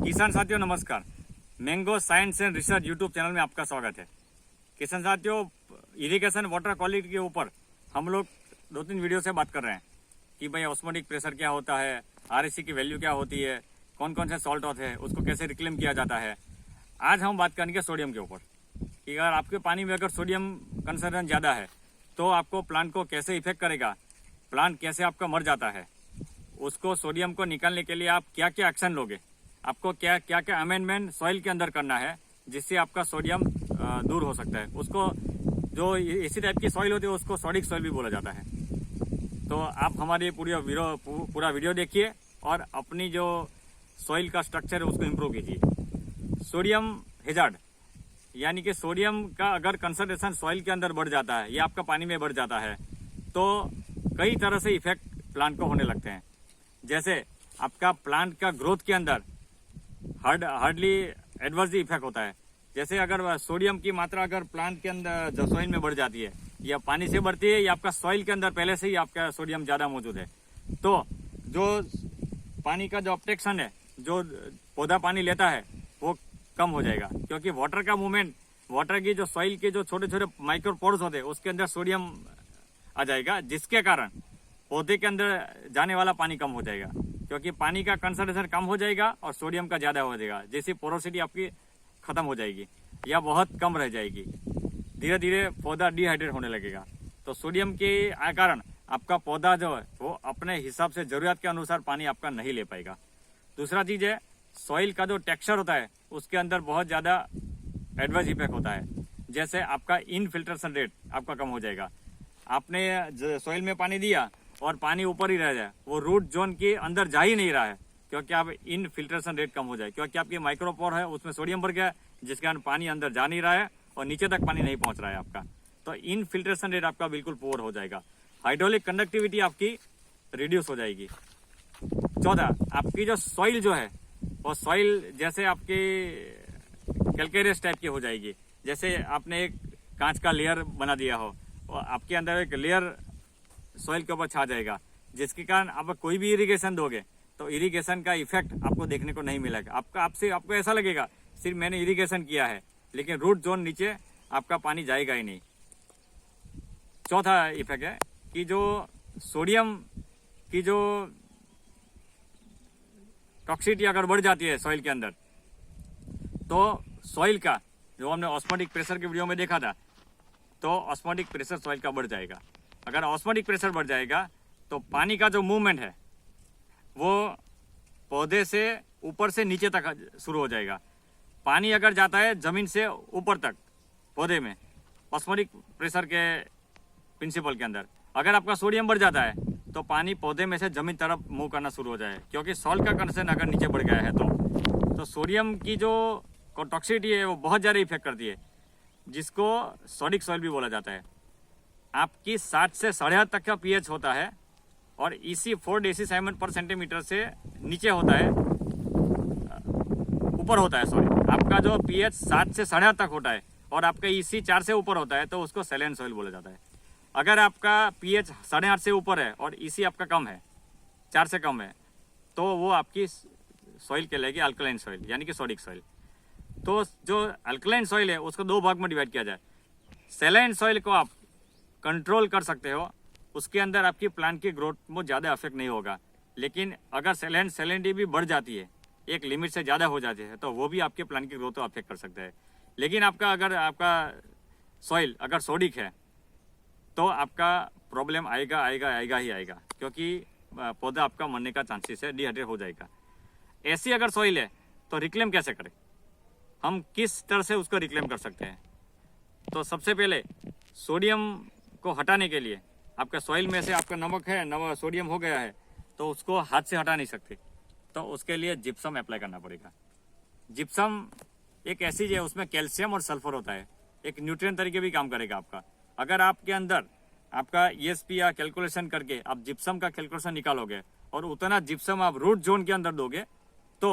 किसान साथियों नमस्कार। Mango science and research YouTube channel में आपका स्वागत है। किसान साथियों, इरिगेशन वाटर क्वालिटी के ऊपर हम लोग 2-3 वीडियो से बात कर रहे हैं कि भाई ऑस्मोटिक प्रेशर क्या होता है, आरएससी की वैल्यू क्या होती है, कौन कौन से सॉल्ट होते हैं, उसको कैसे रिक्लेम किया जाता है। आज हम बात करेंगे सोडियम के ऊपर कि अगर आपके पानी में अगर सोडियम कंसंट्रेशन ज़्यादा है तो आपको प्लांट को कैसे इफेक्ट करेगा, प्लांट कैसे आपका मर जाता है, उसको सोडियम को निकालने के लिए आप क्या क्या एक्शन लोगे, आपको क्या क्या क्या अमेंडमेंट सॉइल के अंदर करना है जिससे आपका सोडियम दूर हो सकता है। उसको जो इसी टाइप की सॉइल होती है उसको सॉडिक सॉइल भी बोला जाता है। तो आप हमारे पूरा वीडियो देखिए और अपनी जो सॉइल का स्ट्रक्चर है उसको इम्प्रूव कीजिए। सोडियम हैजार्ड यानी कि सोडियम का अगर कंसंट्रेशन सॉइल के अंदर बढ़ जाता है या आपका पानी में बढ़ जाता है तो कई तरह से इफेक्ट प्लांट को होने लगते हैं। जैसे आपका प्लांट का ग्रोथ के अंदर हार्डली एडवर्स इफेक्ट होता है। जैसे अगर सोडियम की मात्रा अगर प्लांट के अंदर जो सॉइल में बढ़ जाती है या पानी से बढ़ती है या आपका सॉइल के अंदर पहले से ही आपका सोडियम ज़्यादा मौजूद है तो जो पानी का जो ऑब्स्ट्रक्शन है, जो पौधा पानी लेता है वो कम हो जाएगा, क्योंकि वाटर का मूवमेंट, वाटर की जो सॉइल के जो छोटे छोटे माइक्रोपोर्स होते हैं उसके अंदर सोडियम आ जाएगा, जिसके कारण पौधे के अंदर जाने वाला पानी कम हो जाएगा, क्योंकि पानी का कंसंट्रेशन कम हो जाएगा और सोडियम का ज़्यादा हो जाएगा। जैसी पोरोसिटी आपकी खत्म हो जाएगी या बहुत कम रह जाएगी, धीरे धीरे पौधा डिहाइड्रेट होने लगेगा। तो सोडियम के कारण आपका पौधा जो है वो अपने हिसाब से ज़रूरत के अनुसार पानी आपका नहीं ले पाएगा। दूसरा चीज़ है सॉइल का जो टेक्सचर होता है उसके अंदर बहुत ज़्यादा एडवर्स इफेक्ट होता है। जैसे आपका इनफिल्ट्रेशन रेट आपका कम हो जाएगा। आपने सॉइल में पानी दिया और पानी ऊपर ही रह जाए, वो रूट जोन के अंदर जा ही नहीं रहा है, क्योंकि आप इनफिल्ट्रेशन रेट कम हो जाए, क्योंकि आपकी माइक्रोपोर है उसमें सोडियम भर गया है जिसके कारण पानी अंदर जा नहीं रहा है और नीचे तक पानी नहीं पहुंच रहा है आपका। तो इनफिल्ट्रेशन रेट आपका बिल्कुल पुअर हो जाएगा। हाइड्रोलिक कंडक्टिविटी आपकी रिड्यूस हो जाएगी। चौथा, आपकी जो सॉइल जो है वो सॉइल जैसे आपकी कैल्केरियस टाइप की हो जाएगी। जैसे आपने एक कांच का लेयर बना दिया हो और आपके अंदर एक लेयर सॉइल के ऊपर छा जाएगा, जिसके कारण आप कोई भी इरिगेशन दोगे तो इरिगेशन का इफेक्ट आपको देखने को नहीं मिलेगा। आपको ऐसा लगेगा सिर्फ मैंने इरिगेशन किया है, लेकिन रूट जोन नीचे आपका पानी जाएगा ही नहीं। चौथा इफेक्ट है कि जो सोडियम की जो टॉक्सिसिटी अगर बढ़ जाती है सॉइल के अंदर तो सॉइल का जो हमने ऑस्मोटिक प्रेशर के वीडियो में देखा था, तो ऑस्मोटिक प्रेशर सॉइल का बढ़ जाएगा। अगर ऑस्मोटिक प्रेशर बढ़ जाएगा तो पानी का जो मूवमेंट है वो पौधे से ऊपर से नीचे तक शुरू हो जाएगा। पानी अगर जाता है जमीन से ऊपर तक पौधे में ऑस्मोटिक प्रेशर के प्रिंसिपल के अंदर, अगर आपका सोडियम बढ़ जाता है तो पानी पौधे में से जमीन तरफ मूव करना शुरू हो जाए, क्योंकि सॉल्ट का कंसंट्रेशन अगर नीचे बढ़ गया है तो सोडियम की जो टॉक्सिसिटी है वो बहुत ज़्यादा इफेक्ट करती है, जिसको सॉडिक सॉइल भी बोला जाता है। आपकी 60 से 8.5 तक का पीएच होता है और इसी 4 डेसीसाइमन पर सेंटीमीटर से नीचे होता है, ऊपर होता है सॉरी, आपका जो पीएच 7 से 8.5 तक होता है और आपका इसी 4 से ऊपर होता है तो उसको सैलिन सॉइल बोला जाता है। अगर आपका पीएच 8.5 से ऊपर है और इसी आपका कम है, 4 से कम है, तो वो आपकी सॉइल कहलाएगी अल्कलाइन सॉइल यानी कि सॉडिक सॉइल। तो जो अल्कलाइन सॉइल है उसको 2 भाग में डिवाइड किया जाए। सैलाइन सॉइल को आप कंट्रोल कर सकते हो, उसके अंदर आपकी प्लांट की ग्रोथ में ज़्यादा अफेक्ट नहीं होगा। लेकिन अगर सैलिनिटी भी बढ़ जाती है, एक लिमिट से ज़्यादा हो जाती है, तो वो भी आपके प्लांट की ग्रोथ को अफेक्ट कर सकता है। लेकिन अगर आपका सॉइल अगर सोडिक है तो आपका प्रॉब्लम आएगा ही आएगा, क्योंकि पौधा आपका मरने का चांसेस है, डिहाइड्रेट हो जाएगा। ऐसी अगर सॉइल है तो रिक्लेम कैसे करें, हम किस तरह से उसको रिक्लेम कर सकते हैं? तो सबसे पहले सोडियम को हटाने के लिए आपका सॉइल में से आपका नमक है, सोडियम हो गया है, तो उसको हाथ से हटा नहीं सकते, तो उसके लिए जिप्सम अप्लाई करना पड़ेगा। जिप्सम एक ऐसी है, उसमें कैल्शियम और सल्फर होता है, एक न्यूट्रिएंट तरीके भी काम करेगा आपका। अगर आपके अंदर आपका ईएसपी या कैलकुलेशन करके आप जिप्सम का कैलकुलेशन निकालोगे और उतना जिप्सम आप रूट जोन के अंदर दोगे तो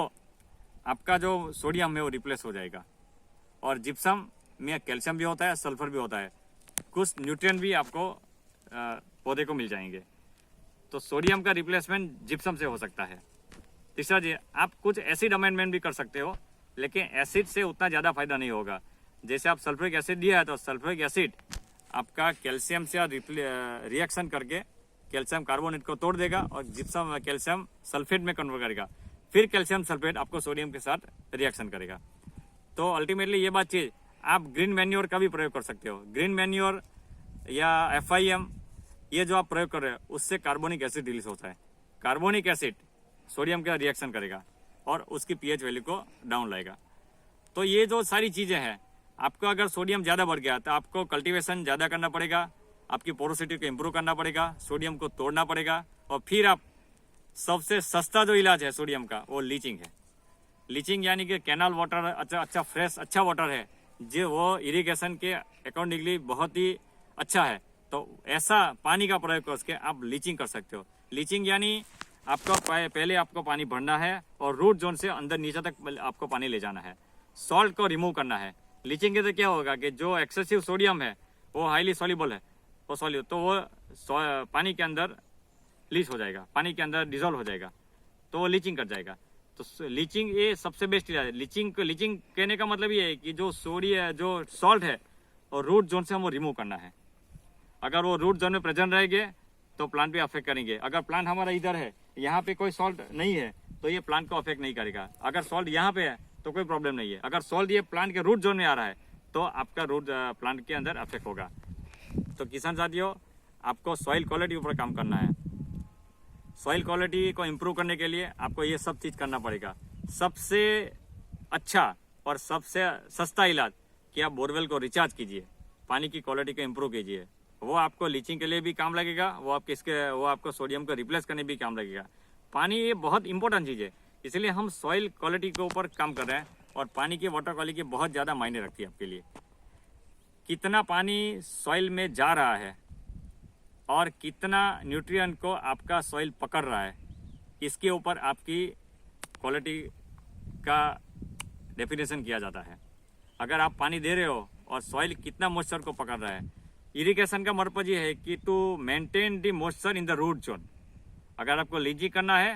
आपका जो सोडियम है वो रिप्लेस हो जाएगा। और जिप्सम में कैल्शियम भी होता है, सल्फर भी होता है, कुछ न्यूट्रिएंट भी आपको पौधे को मिल जाएंगे। तो सोडियम का रिप्लेसमेंट जिप्सम से हो सकता है। तीसरा जी, आप कुछ एसिड अमेंडमेंट भी कर सकते हो, लेकिन एसिड से उतना ज़्यादा फायदा नहीं होगा। जैसे आप सल्फ्यूरिक एसिड दिया है तो सल्फ्यूरिक एसिड आपका कैल्शियम से रिएक्शन करके कैल्शियम कार्बोनेट को तोड़ देगा और जिप्सम कैल्शियम सल्फेट में कन्वर्ट करेगा, फिर कैल्शियम सल्फेट आपको सोडियम के साथ रिएक्शन करेगा। तो अल्टीमेटली ये बात चीज़, आप ग्रीन मैन्योर का भी प्रयोग कर सकते हो। ग्रीन मैन्योर या FIM ये जो आप प्रयोग कर रहे हो उससे कार्बोनिक एसिड रिलीज होता है। कार्बोनिक एसिड सोडियम का रिएक्शन करेगा और उसकी pH वैल्यू को डाउन लाएगा। तो ये जो सारी चीज़ें हैं, आपको अगर सोडियम ज़्यादा बढ़ गया तो आपको कल्टीवेशन ज़्यादा करना पड़ेगा, आपकी पोरोसिटी को इम्प्रूव करना पड़ेगा, सोडियम को तोड़ना पड़ेगा, और फिर आप सबसे सस्ता जो इलाज है सोडियम का वो लीचिंग है। लीचिंग यानी कि कैनाल वाटर अच्छा फ्रेश अच्छा वाटर है जो वो इरिगेशन के अकॉर्डिंगली बहुत ही अच्छा है। तो ऐसा पानी का प्रयोग करके आप लीचिंग कर सकते हो। लीचिंग यानी आपको पहले आपको पानी भरना है और रूट जोन से अंदर नीचे तक आपको पानी ले जाना है, सॉल्ट को रिमूव करना है। लीचिंग के तो क्या होगा कि जो एक्सेसिव सोडियम है वो हाईली सॉल्युबल है, वो सॉल्युबल तो वो पानी के अंदर लीच हो जाएगा, पानी के अंदर डिजोल्व हो जाएगा, तो वो लीचिंग कर जाएगा। तो लीचिंग ये सबसे बेस्ट इलाज है। लीचिंग कहने का मतलब ये है कि जो सोडियम जो सॉल्ट है और रूट जोन से हमको रिमूव करना है। अगर वो रूट जोन में प्रेजेंट रहेंगे तो प्लांट पे अफेक्ट करेंगे। अगर प्लांट हमारा इधर है, यहाँ पे कोई सॉल्ट नहीं है, तो ये प्लांट को अफेक्ट नहीं करेगा। अगर सॉल्ट यहाँ पे है तो कोई प्रॉब्लम नहीं है। अगर सॉल्ट ये प्लांट के रूट जोन में आ रहा है तो आपका रूट प्लांट के अंदर अफेक्ट होगा। तो किसान साथियों, आपको सॉइल क्वालिटी ऊपर काम करना है। सॉइल क्वालिटी को इम्प्रूव करने के लिए आपको ये सब चीज़ करना पड़ेगा। सबसे अच्छा और सबसे सस्ता इलाज कि आप बोरवेल को रिचार्ज कीजिए, पानी की क्वालिटी को इम्प्रूव कीजिए। वो आपको लीचिंग के लिए भी काम लगेगा, वो आपको सोडियम को रिप्लेस करने भी काम लगेगा। पानी ये बहुत इंपॉर्टेंट चीज़ है, इसलिए हम सॉइल क्वालिटी के ऊपर काम कर रहे हैं। और पानी की वाटर क्वालिटी बहुत ज़्यादा मायने रखती है आपके लिए। कितना पानी सॉइल में जा रहा है और कितना न्यूट्रिएंट को आपका सॉइल पकड़ रहा है, इसके ऊपर आपकी क्वालिटी का डेफिनेशन किया जाता है। अगर आप पानी दे रहे हो और सॉइल कितना मॉइस्चर को पकड़ रहा है, इरिगेशन का पर्पज ये है कि to maintain the moisture in the root zone. अगर आपको लीचिंग करना है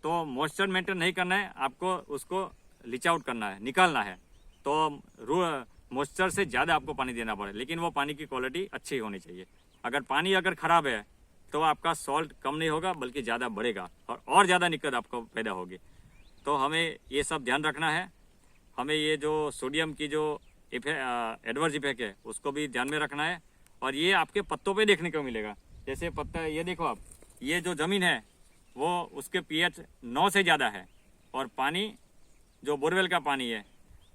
तो मॉइस्चर मेंटेन नहीं करना है, आपको उसको लीच आउट करना है, निकालना है। तो मॉइस्चर से ज़्यादा आपको पानी देना पड़े, लेकिन वो पानी की क्वालिटी अच्छी होनी चाहिए। अगर पानी अगर ख़राब है तो आपका सॉल्ट कम नहीं होगा बल्कि ज़्यादा बढ़ेगा और ज़्यादा दिक्कत आपको पैदा होगी। तो हमें ये सब ध्यान रखना है। हमें ये जो सोडियम की जो एडवर्स इफेक्ट है उसको भी ध्यान में रखना है। और ये आपके पत्तों पे देखने को मिलेगा। जैसे पत्ता ये देखो आप, ये जो ज़मीन है वो उसके pH 9 से ज़्यादा है और पानी जो बोरवेल का पानी है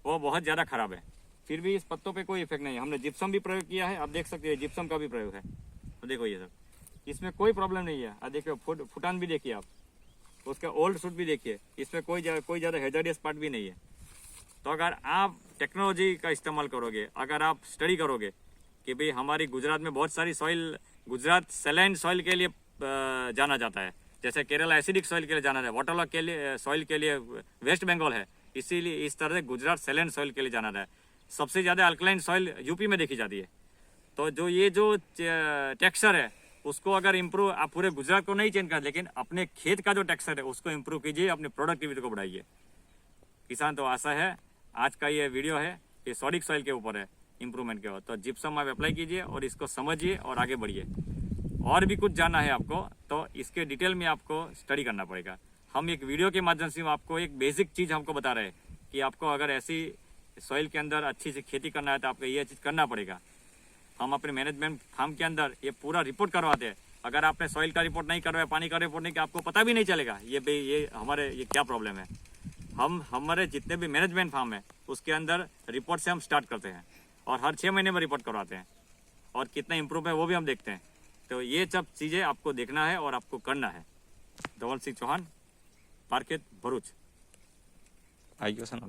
वो बहुत ज़्यादा ख़राब है, फिर भी इस पत्तों पे कोई इफेक्ट नहीं है। हमने जिप्सम भी प्रयोग किया है, आप देख सकते हैं जिप्सम का भी प्रयोग है। तो देखो ये सब, इसमें कोई प्रॉब्लम नहीं है। देखिए फुटान भी देखिए आप, उसका ओल्ड शूट भी देखिए, इसमें कोई ज़्यादा हैजार्डियस पार्ट भी नहीं है। तो अगर आप टेक्नोलॉजी का इस्तेमाल करोगे, अगर आप स्टडी करोगे कि भाई हमारी गुजरात में बहुत सारी सॉइल, गुजरात सैलाइन सॉइल के लिए जाना जाता है, जैसे केरला एसिडिक सॉइल के लिए जाना है, वाटरलॉग के लिए सॉइल के लिए वेस्ट बंगाल है, इसीलिए इस तरह से गुजरात सैलाइन सॉइल के लिए जाना है। सबसे ज़्यादा अल्कलाइन सॉइल यूपी में देखी जाती है। तो जो ये जो टेक्सचर है उसको अगर इम्प्रूव, आप पूरे गुजरात को नहीं चेंज कर, लेकिन अपने खेत का जो टेक्सचर है उसको इम्प्रूव कीजिए, अपनी प्रोडक्टिविटी को बढ़ाइए। किसान, तो आशा है आज का ये वीडियो है ये सॉडिक सॉइल के ऊपर है, इम्प्रूवमेंट के ऊपर। तो जिप्सम आप अप्लाई कीजिए और इसको समझिए और आगे बढ़िए। और भी कुछ जानना है आपको तो इसके डिटेल में आपको स्टडी करना पड़ेगा। हम एक वीडियो के माध्यम से आपको एक बेसिक चीज़ हमको बता रहे हैं कि आपको अगर ऐसी सॉइल के अंदर अच्छी से खेती करना है तो आपको ये चीज़ करना पड़ेगा। हम अपने मैनेजमेंट फार्म के अंदर ये पूरा रिपोर्ट करवाते हैं। अगर आपने सॉइल का रिपोर्ट नहीं करवाया, पानी का रिपोर्ट नहीं किया, आपको पता भी नहीं चलेगा ये हमारे ये क्या प्रॉब्लम है। हमारे जितने भी मैनेजमेंट फार्म है उसके अंदर रिपोर्ट से हम स्टार्ट करते हैं और हर 6 महीने में रिपोर्ट करवाते हैं और कितना इम्प्रूव है वो भी हम देखते हैं। तो ये सब चीज़ें आपको देखना है और आपको करना है। धवल सिंह चौहान, पार्केट, भरूच। आई गयो सर।